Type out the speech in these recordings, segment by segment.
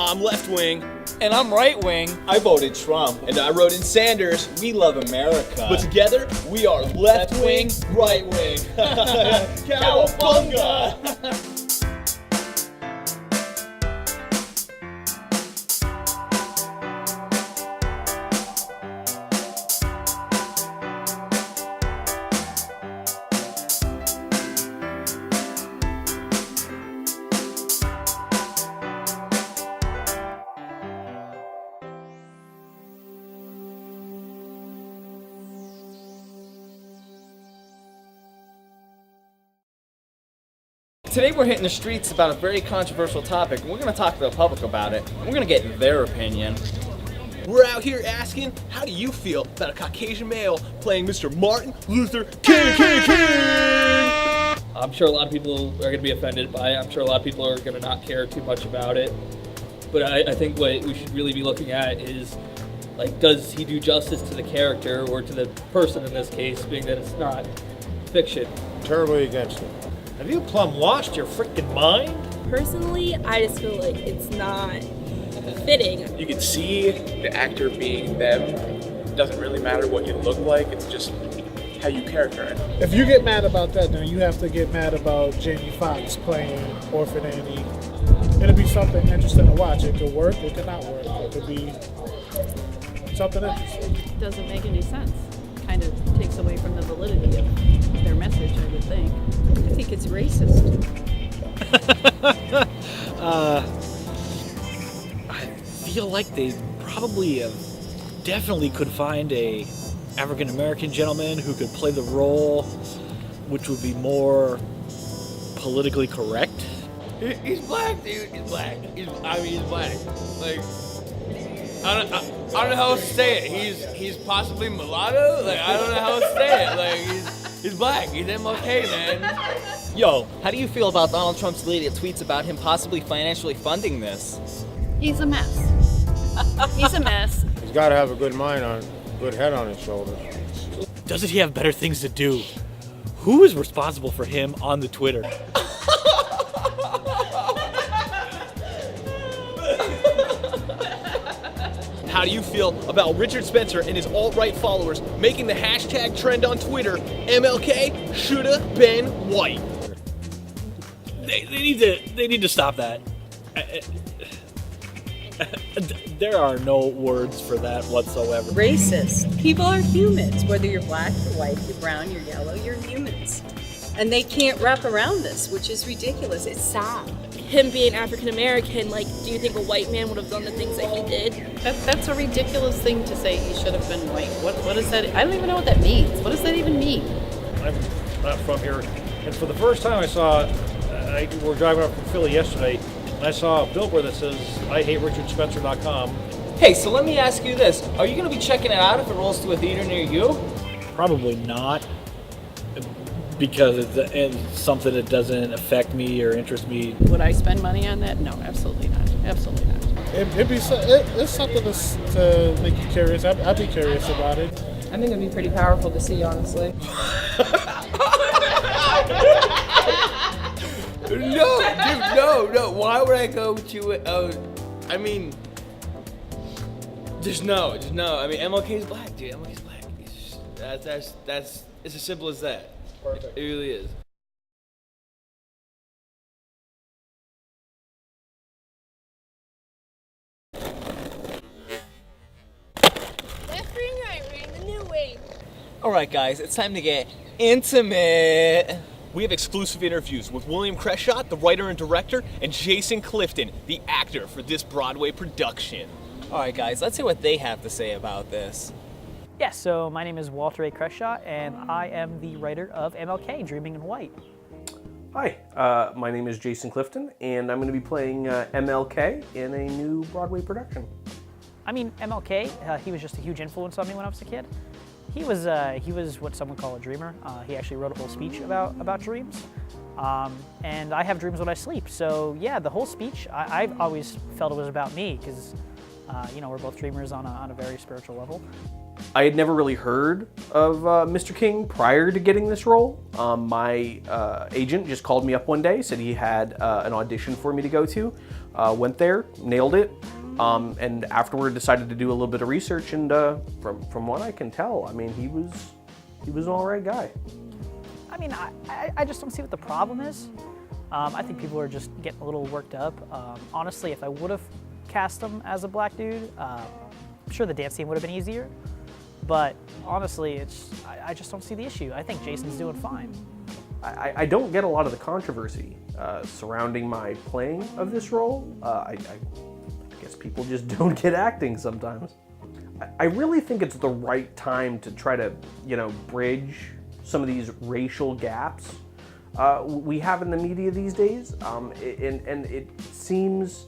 I'm left wing. And I'm right wing. I voted Trump. And I wrote in Sanders. We love America. But together, we are left wing, right wing. Cowabunga! Today we're hitting the streets about a very controversial topic. We're going to talk to the public about it. We're going to get their opinion. We're out here asking, how do you feel about a Caucasian male playing Mr. Martin Luther King? I'm sure a lot of people are going to be offended by it. I'm sure a lot of people are going to not care too much about it. But I think what we should really be looking at is, like, does he do justice to the character or to the person in this case, being that it's not fiction? Terribly against it. Have you plumb lost your freaking mind? Personally, I just feel like it's not fitting. You can see the actor being them. It doesn't really matter what you look like, it's just how you characterize it. If you get mad about that, then you have to get mad about Jamie Foxx playing Orphan Annie. It'll be something interesting to watch. It could work, it could not work. It could be something interesting. It doesn't make any sense. Kind of takes away from the validity of their message, I would think. I think it's racist. I feel like they probably definitely could find a African American gentleman who could play the role, which would be more politically correct. He's black, dude. He's black. He's black. Like, I don't know how else to say it. He's possibly mulatto. Like, I don't know how else to say it. Like, he's black. He's MLK, man. Yo, how do you feel about Donald Trump's latest tweets about him possibly financially funding this? He's a mess. He's a mess. He's got to have a good head on his shoulders. Doesn't he have better things to do? Who is responsible for him on the Twitter? How do you feel about Richard Spencer and his alt-right followers making the hashtag trend on Twitter, MLK shoulda been white? They need to stop that. There are no words for that whatsoever. Racist. People are humans. Whether you're black, you're white, you're brown, you're yellow, you're humans. And they can't wrap around this, which is ridiculous. It's sad. Him being African American, like, do you think a white man would have done the things that he did? That's a ridiculous thing to say. He should have been white. What is that? I don't even know what that means. What does that even mean? I'm not from here. And for the first time I saw, we're driving up from Philly yesterday, and I saw a billboard that says, IHateRichardSpencer.com. Hey, so let me ask you this. Are you going to be checking it out if it rolls to a theater near you? Probably not, because it's something that doesn't affect me or interest me. Would I spend money on that? No, absolutely not. Absolutely not. It's something to make you curious. I'd be curious about it. I think it'd be pretty powerful to see, honestly. No, dude, no. Why would I go to it? I mean, just no. I mean, MLK's black, dude. MLK's black. It's just, that's it's as simple as that. Perfect. It really is. Left wing, right wing, the new wing. All right, guys, it's time to get intimate. We have exclusive interviews with William Cresshot, the writer and director, and Jason Clifton, the actor for this Broadway production. All right, guys, let's hear what they have to say about this. Yes, so my name is Walter A. Cresshot, and I am the writer of MLK, Dreaming in White. Hi, my name is Jason Clifton, and I'm going to be playing MLK in a new Broadway production. I mean, MLK, he was just a huge influence on me when I was a kid. He was what some would call a dreamer. He actually wrote a whole speech about dreams. And I have dreams when I sleep. So yeah, the whole speech, I've always felt it was about me because, you know, we're both dreamers on a very spiritual level. I had never really heard of Mr. King prior to getting this role. My agent just called me up one day, said he had an audition for me to go to. Went there, nailed it, and afterward decided to do a little bit of research. And from what I can tell, I mean, he was an all right guy. I mean, I just don't see what the problem is. I think people are just getting a little worked up. Honestly, if I would have cast him as a black dude, I'm sure the dance scene would have been easier. But honestly, I just don't see the issue. I think Jason's doing fine. I don't get a lot of the controversy surrounding my playing of this role. I guess people just don't get acting sometimes. I really think it's the right time to try to, bridge some of these racial gaps we have in the media these days, and it seems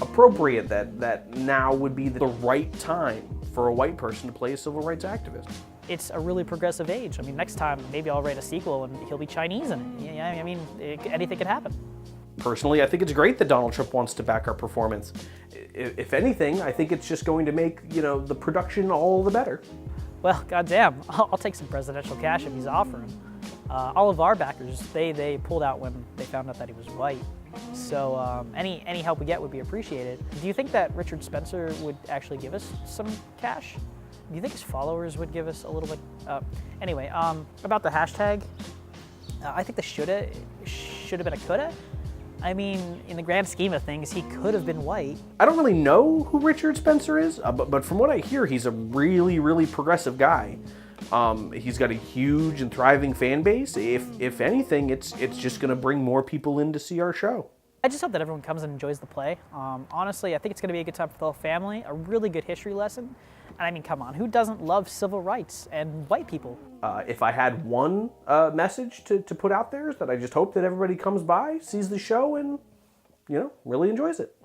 appropriate that now would be the right time for a white person to play a civil rights activist. It's a really progressive age. I mean, next time maybe I'll write a sequel and he'll be Chinese in it. Yeah, I mean, anything could happen. Personally, I think it's great that Donald Trump wants to back our performance. If anything, I think it's just going to make, the production all the better. Well, goddamn, I'll take some presidential cash if he's offering. All of our backers, they pulled out when they found out that he was white. So any help we get would be appreciated. Do you think that Richard Spencer would actually give us some cash? Do you think his followers would give us a little bit? Anyway, about the hashtag, I think the should have been a coulda. I mean, in the grand scheme of things, he could have been white. I don't really know who Richard Spencer is, but from what I hear, he's a really, really progressive guy. He's got a huge and thriving fan base. If anything, it's just going to bring more people in to see our show. I just hope that everyone comes and enjoys the play. Honestly, I think it's going to be a good time for the whole family, a really good history lesson. And I mean, come on, who doesn't love civil rights and white people? If I had one message to put out there, is that I just hope that everybody comes by, sees the show, and, really enjoys it.